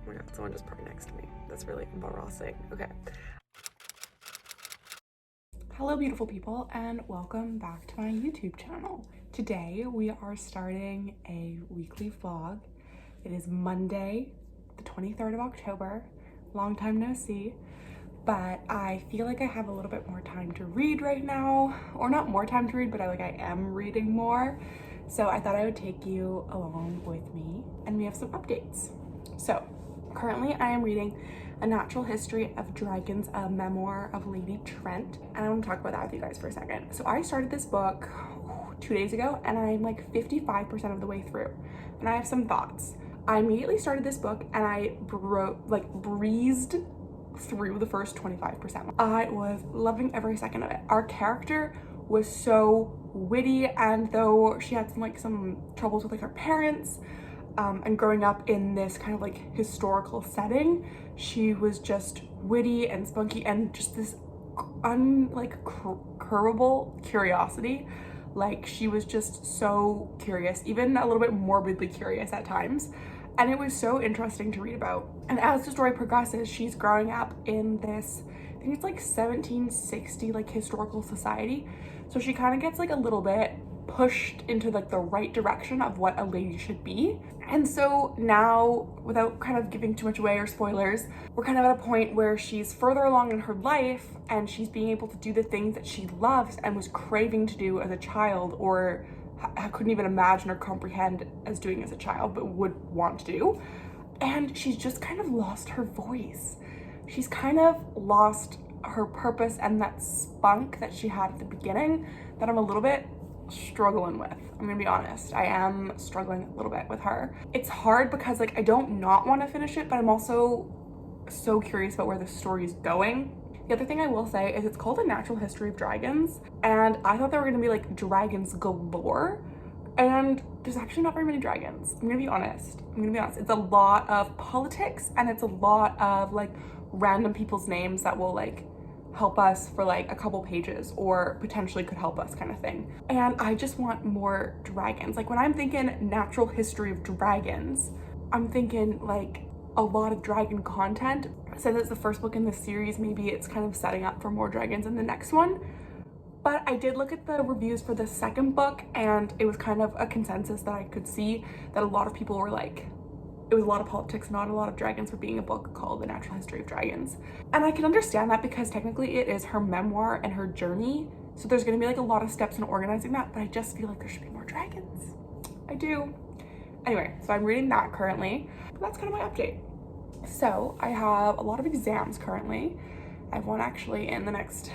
my god, someone just parked next to me. That's really embarrassing. Okay. Hello beautiful people and welcome back to my YouTube channel. Today we are starting a weekly vlog. It is Monday, the 23rd of October. Long time no see, but I feel like I have a little bit more time to read right now, or not more time to read, but I am reading more. So I thought I would take you along with me and we have some updates. So currently I am reading A Natural History of Dragons, a memoir of Lady Trent. And I want to talk about that with you guys for a second. So I started this book 2 days ago and I'm like 55% of the way through and I have some thoughts. I immediately started this book and I breezed through the first 25%. I was loving every second of it. Our character was so witty, and though she had some troubles with her parents, and growing up in this kind of historical setting, she was just witty and spunky and just this curable curiosity. Like, she was just so curious, even a little bit morbidly curious at times. And it was so interesting to read about. And as the story progresses, she's growing up in this, I think it's 1760 historical society. So she kind of gets a little bit pushed into the right direction of what a lady should be. And so now, without kind of giving too much away or spoilers, we're kind of at a point where she's further along in her life and she's being able to do the things that she loves and was craving to do as a child, or I couldn't even imagine or comprehend as doing as a child, but would want to do. And she's just kind of lost her voice. She's kind of lost her purpose and that spunk that she had at the beginning that I'm a little bit struggling with. I'm gonna be honest. I am struggling a little bit with her. It's hard because I don't not want to finish it, but I'm also so curious about where the story's going. The other thing I will say is it's called A Natural History of Dragons, and I thought there were gonna be dragons galore, and there's actually not very many dragons. I'm gonna be honest. It's a lot of politics and it's a lot of random people's names that will help us for a couple pages or potentially could help us kind of thing. And I just want more dragons. When I'm thinking Natural History of Dragons, I'm thinking a lot of dragon content. Since it's the first book in the series, maybe it's kind of setting up for more dragons in the next one. But I did look at the reviews for the second book and it was kind of a consensus that I could see that a lot of people were it was a lot of politics, not a lot of dragons, for being a book called The Natural History of Dragons. And I can understand that because technically it is her memoir and her journey. So there's gonna be a lot of steps in organizing that, but I just feel there should be more dragons. I do. Anyway, so I'm reading that currently, but that's kind of my update. So I have a lot of exams currently. I have one actually in the next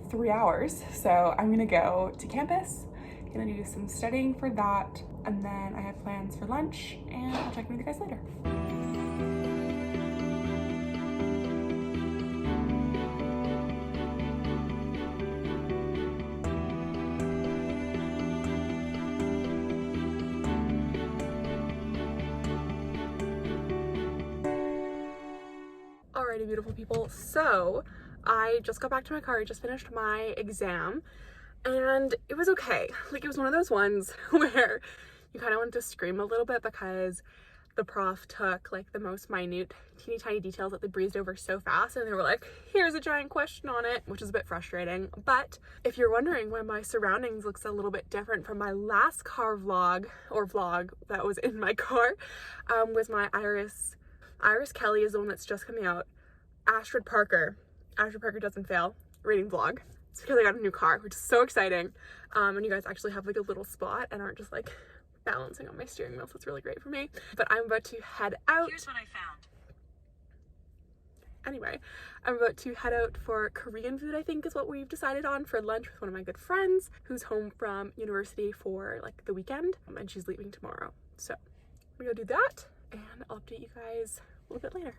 3 hours. So I'm gonna go to campus, gonna do some studying for that, and then I have plans for lunch and I'll check in with you guys later. Alrighty, beautiful people. So I just got back to my car. I just finished my exam and it was okay. It was one of those ones where you kind of want to scream a little bit because the prof took the most minute, teeny tiny details that they breezed over so fast, and they were like, here's a giant question on it, which is a bit frustrating. But if you're wondering why my surroundings looks a little bit different from my last car vlog that was in my car, was my Iris Kelly is the one that's just coming out. Astrid Parker Doesn't Fail reading vlog. It's because I got a new car, which is so exciting. And you guys actually have a little spot and aren't just balancing on my steering wheel, so it's really great for me. But I'm about to head out. Here's what I found. Anyway, I'm about to head out for Korean food, I think is what we've decided on, for lunch with one of my good friends who's home from university for the weekend, and she's leaving tomorrow. So I'm gonna go do that and I'll update you guys a little bit later.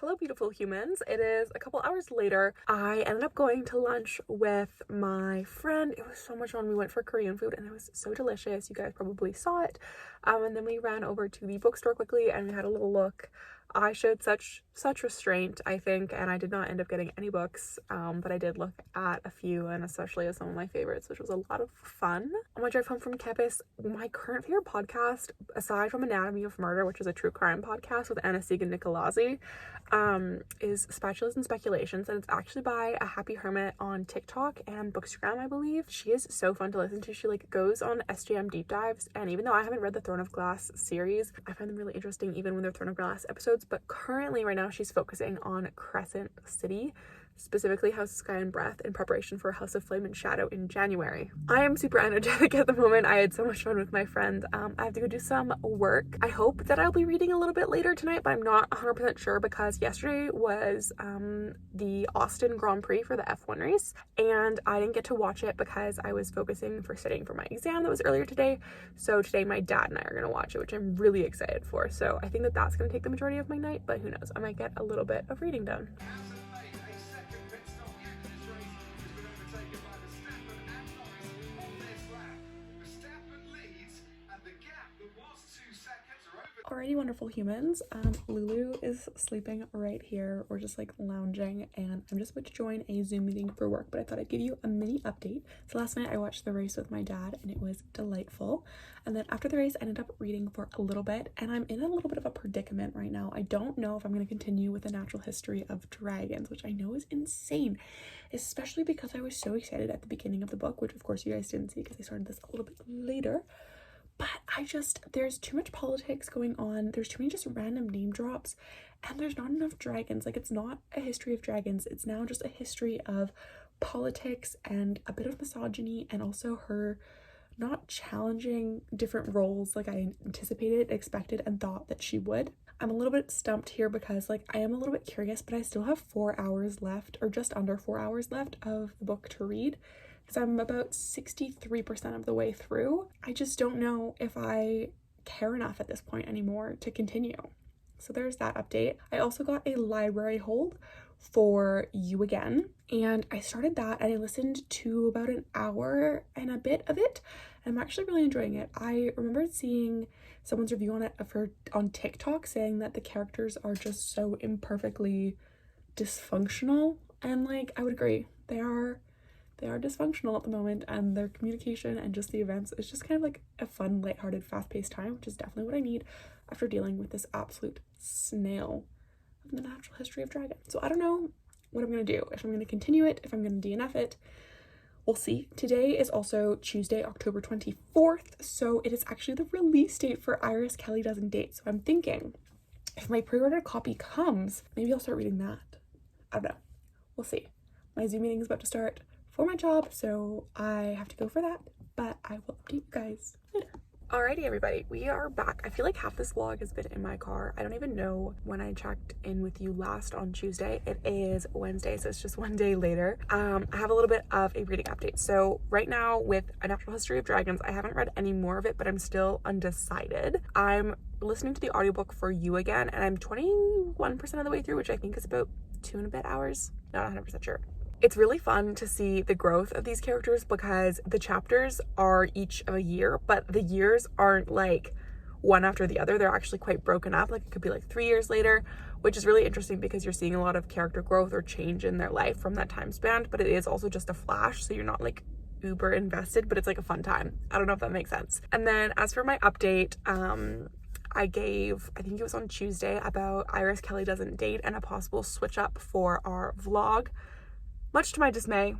Hello, beautiful humans. It is a couple hours later. I ended up going to lunch with my friend. It was so much fun. We went for Korean food and it was so delicious. You guys probably saw it. And then we ran over to the bookstore quickly and we had a little look. I showed such restraint, I think, and I did not end up getting any books, but I did look at a few, and especially some of my favorites, which was a lot of fun. On my drive home from campus, my current favorite podcast, aside from Anatomy of Murder, which is a true crime podcast with Anastasia Nicolazzi, is Spatulas and Speculations, and it's actually by a happy hermit on TikTok and Bookstagram, I believe. She is so fun to listen to. She like goes on SJM deep dives, and even though I haven't read the Throne of Glass series, I find them really interesting even when they're Throne of Glass episodes. But currently right now she's focusing on Crescent City, specifically House of Sky and Breath, in preparation for House of Flame and Shadow in January. I am super energetic at the moment. I had so much fun with my friend. I have to go do some work. I hope that I'll be reading a little bit later tonight, but I'm not 100% sure because yesterday was the Austin Grand Prix for the F1 race, and I didn't get to watch it because I was focusing for studying for my exam that was earlier today. So today my dad and I are gonna watch it, which I'm really excited for. So I think that that's gonna take the majority of my night, but who knows? I might get a little bit of reading done. Alrighty, wonderful humans. Lulu is sleeping right here. We're just like lounging, and I'm just about to join a Zoom meeting for work, but I thought I'd give you a mini update. So last night I watched the race with my dad and it was delightful. And then after the race I ended up reading for a little bit, and I'm in a little bit of a predicament right now. I don't know if I'm going to continue with the Natural History of Dragons, which I know is insane, especially because I was so excited at the beginning of the book, which of course you guys didn't see because I started this a little bit later. But there's too much politics going on. There's too many just random name drops, and there's not enough dragons. Like, it's not a history of dragons. It's now just a history of politics and a bit of misogyny, and also her not challenging different roles like I anticipated, expected, and thought that she would. I'm a little bit stumped here because like I am a little bit curious, but I still have 4 hours left, or just under 4 hours left of the book to read, because I'm about 63% of the way through. I just don't know if I care enough at this point anymore to continue. So there's that update. I also got a library hold for You Again, and I started that and I listened to about an hour and a bit of it, and I'm actually really enjoying it. I remember seeing someone's review on it on TikTok saying that the characters are just so imperfectly dysfunctional, and like I would agree. They are dysfunctional at the moment, and their communication and just the events is just kind of like a fun, lighthearted, fast-paced time, which is definitely what I need after dealing with this absolute snail of the Natural History of Dragons. So I don't know what I'm going to do, if I'm going to continue it, if I'm going to DNF it. We'll see. Today is also Tuesday, October 24th, so it is actually the release date for Iris Kelly Doesn't Date. So I'm thinking, if my pre-ordered copy comes, maybe I'll start reading that. I don't know. We'll see. My Zoom meeting is about to start for my job, so I have to go for that, but I will update you guys later. Alrighty, everybody, we are back. I feel like half this vlog has been in my car. I don't even know when I checked in with you last on Tuesday. It is Wednesday, so it's just one day later. I have a little bit of a reading update. So right now with A Natural History of Dragons, I haven't read any more of it, but I'm still undecided. I'm listening to the audiobook for You Again, and I'm 21% of the way through, which I think is about 2 and a bit hours. Not 100% sure. It's really fun to see the growth of these characters because the chapters are each of a year, but the years aren't like one after the other. They're actually quite broken up. Like it could be like 3 years later, which is really interesting because you're seeing a lot of character growth or change in their life from that time span, but it is also just a flash. So you're not like uber invested, but it's like a fun time. I don't know if that makes sense. And then as for my update, I think it was on Tuesday, about Iris Kelly Doesn't Date and a possible switch up for our vlog. Much to my dismay,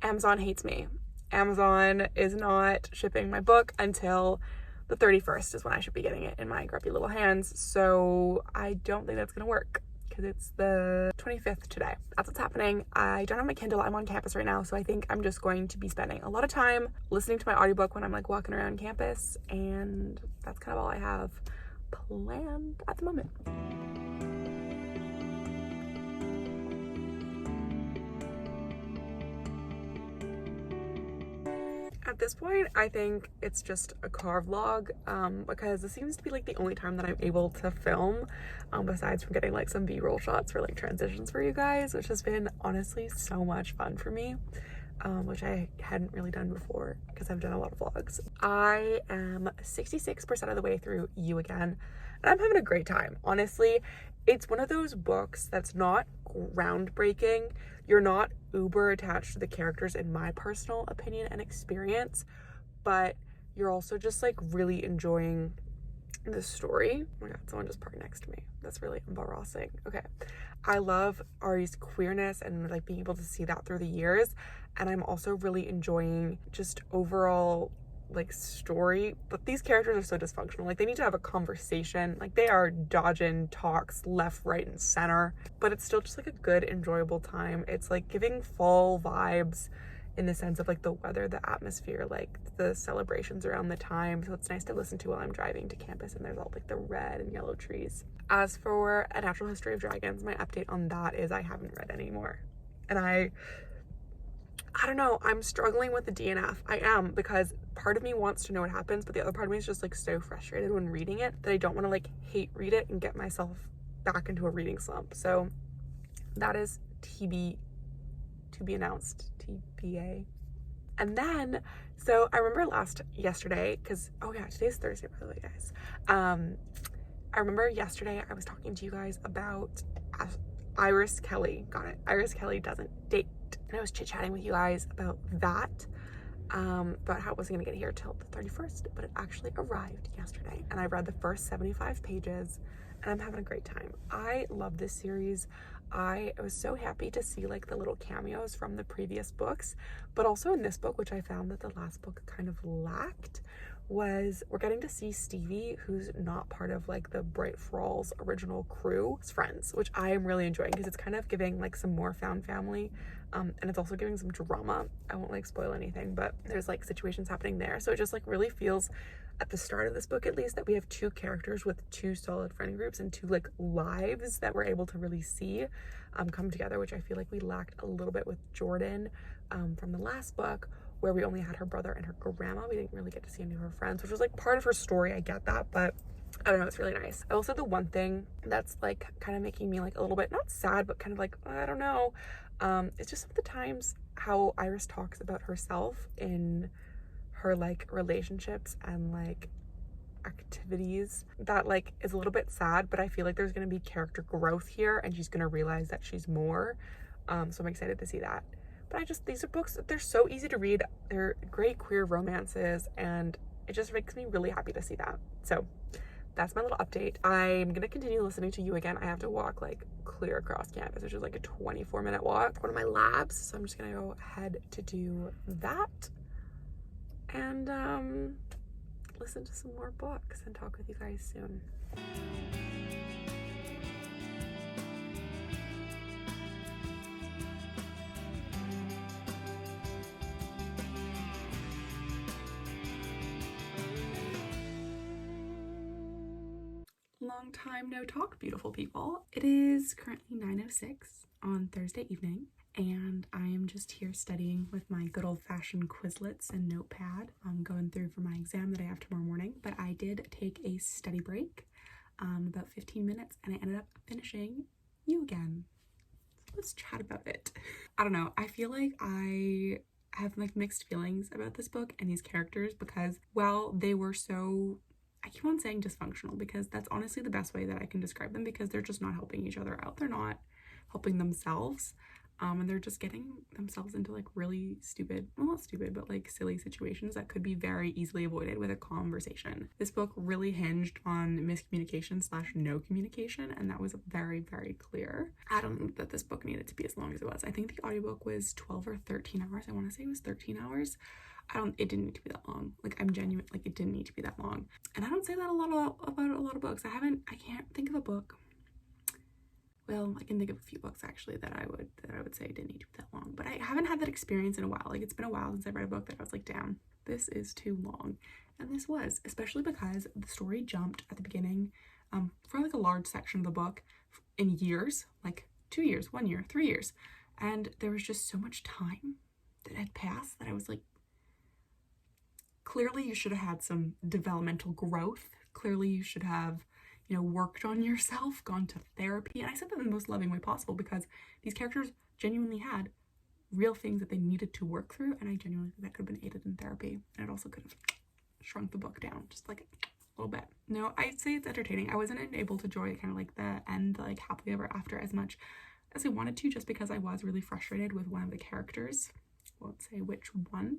Amazon hates me. Amazon is not shipping my book until the 31st is when I should be getting it in my grubby little hands. So I don't think that's gonna work because it's the 25th today. That's what's happening. I don't have my Kindle. I'm on campus right now, so I think I'm just going to be spending a lot of time listening to my audiobook when I'm like walking around campus, and that's kind of all I have planned at the moment. At this point, I think it's just a car vlog, because this seems to be like the only time that I'm able to film, besides from getting like some B-roll shots for like transitions for you guys, which has been honestly so much fun for me, which I hadn't really done before because I've done a lot of vlogs. I am 66% of the way through You Again, and I'm having a great time. Honestly, it's one of those books that's not groundbreaking. You're not uber attached to the characters in my personal opinion and experience, but you're also just like really enjoying the story. Oh my god, someone just parked next to me. That's really embarrassing. Okay. I love Ari's queerness and like being able to see that through the years. And I'm also really enjoying just overall like story, but these characters are so dysfunctional. Like they need to have a conversation. Like they are dodging talks left, right, and center, but it's still just like a good, enjoyable time. It's like giving fall vibes in the sense of like the weather, the atmosphere, like the celebrations around the time. So it's nice to listen to while I'm driving to campus and there's all like the red and yellow trees. As for A Natural History of Dragons, my update on that is I haven't read anymore. And I don't know, I'm struggling with the DNF. I am, because part of me wants to know what happens, but the other part of me is just like so frustrated when reading it that I don't want to like hate read it and get myself back into a reading slump. So that is TB, to be announced, TBA. And then, so I remember yesterday, because, oh yeah, today's Thursday, by the way, guys. I remember yesterday I was talking to you guys about Iris Kelly. Got it. Iris Kelly Doesn't Date. And I was chit-chatting with you guys about that, about how it wasn't gonna get here till the 31st, but it actually arrived yesterday. And I read the first 75 pages and I'm having a great time. I love this series. I was so happy to see like the little cameos from the previous books, but also in this book, which I found that the last book kind of lacked, was we're getting to see Stevie, who's not part of like the Bright Falls original crew's friends, which I am really enjoying because it's kind of giving like some more found family, and it's also giving some drama. I won't like spoil anything, but there's like situations happening there. So it just like really feels at the start of this book, at least, that we have two characters with two solid friend groups and two like lives that we're able to really see come together, which I feel like we lacked a little bit with Jordan from the last book, where we only had her brother and her grandma. We didn't really get to see any of her friends, which was like part of her story. I get that, but I don't know, it's really nice. Also, the one thing that's like kind of making me like a little bit, not sad, but kind of like, I don't know, it's just some of the times how Iris talks about herself in her like relationships and like activities that like is a little bit sad, but I feel like there's going to be character growth here and she's going to realize that she's more. So I'm excited to see that. But these are books that they're so easy to read. They're great queer romances and it just makes me really happy to see that. So that's my little update. I'm going to continue listening to You Again. I have to walk like clear across campus, which is like a 24-minute walk. One of my labs. So I'm just going to go ahead to do that and listen to some more books and talk with you guys soon. Long time no talk, beautiful people. It is currently 9:06 on Thursday evening, and I am just here studying with my good old-fashioned Quizlets and notepad. I'm going through for my exam that I have tomorrow morning, but I did take a study break, about 15 minutes, and I ended up finishing You Again. So let's chat about it. I don't know, I feel like I have like mixed feelings about this book and these characters because while they were so, I keep on saying dysfunctional because that's honestly the best way that I can describe them, because they're just not helping each other out. They're not helping themselves. And they're just getting themselves into like really stupid, well, not stupid, but like silly situations that could be very easily avoided with a conversation. This book really hinged on miscommunication / no communication, and that was very, very clear. I don't think that this book needed to be as long as it was. I think the audiobook was 12 or 13 hours. I want to say it was 13 hours. It didn't need to be that long. Like, I'm genuine, like it didn't need to be that long. And I don't say that about a lot of books. I can't think of a book. Well, I can think of a few books actually that I would say didn't need to be that long, but I haven't had that experience in a while. Like, it's been a while since I read a book that I was like, damn, this is too long. And this was, especially because the story jumped at the beginning for like a large section of the book in years, like 2 years, 1 year, 3 years. And there was just so much time that had passed that I was like, clearly you should have had some developmental growth. Clearly you should have, you know, worked on yourself, gone to therapy. And I said that in the most loving way possible because these characters genuinely had real things that they needed to work through, and I genuinely think that could have been aided in therapy, and it also could have shrunk the book down just like a little bit. No, I'd say it's entertaining. I wasn't able to enjoy kind of like the end, like happily ever after, as much as I wanted to, just because I was really frustrated with one of the characters. I won't say which one,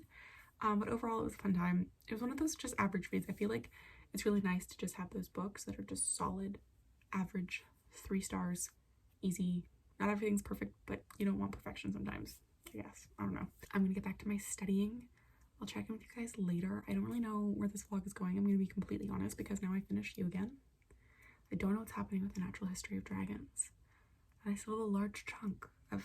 but overall it was a fun time. It was one of those just average reads. I feel like it's really nice to just have those books that are just solid, average, 3 stars, easy. Not everything's perfect, but you don't want perfection sometimes, I guess. I don't know. I'm gonna get back to my studying. I'll check in with you guys later. I don't really know where this vlog is going. I'm gonna be completely honest because now I finished You Again. I don't know what's happening with The Natural History of Dragons. And I still have a large chunk of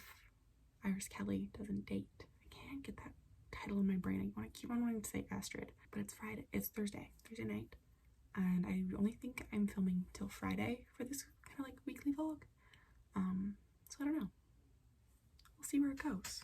Iris Kelly Doesn't Date. I can't get that title in my brain. I keep on wanting to say Astrid, but it's Thursday night. And I only think I'm filming till Friday for this kind of like weekly vlog. So I don't know. We'll see where it goes.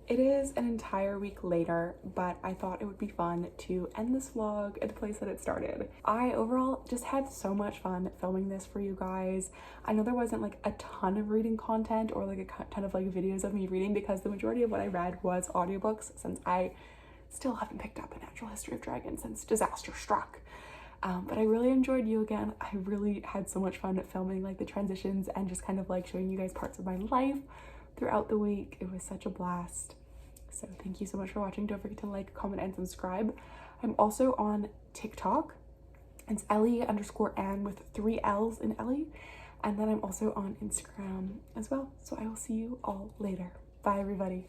It is an entire week later, but I thought it would be fun to end this vlog at the place that it started. I overall just had so much fun filming this for you guys. I know there wasn't like a ton of reading content or like a ton of like videos of me reading because the majority of what I read was audiobooks, since I still haven't picked up A Natural History of Dragons since disaster struck. But I really enjoyed You Again. I really had so much fun filming like the transitions and just kind of like showing you guys parts of my life throughout the week. It was such a blast. So thank you so much for watching. Don't forget to like, comment, and subscribe. I'm also on TikTok. It's Ellie_Ann with 3 L's in Ellie. And then I'm also on Instagram as well. So I will see you all later. Bye, everybody.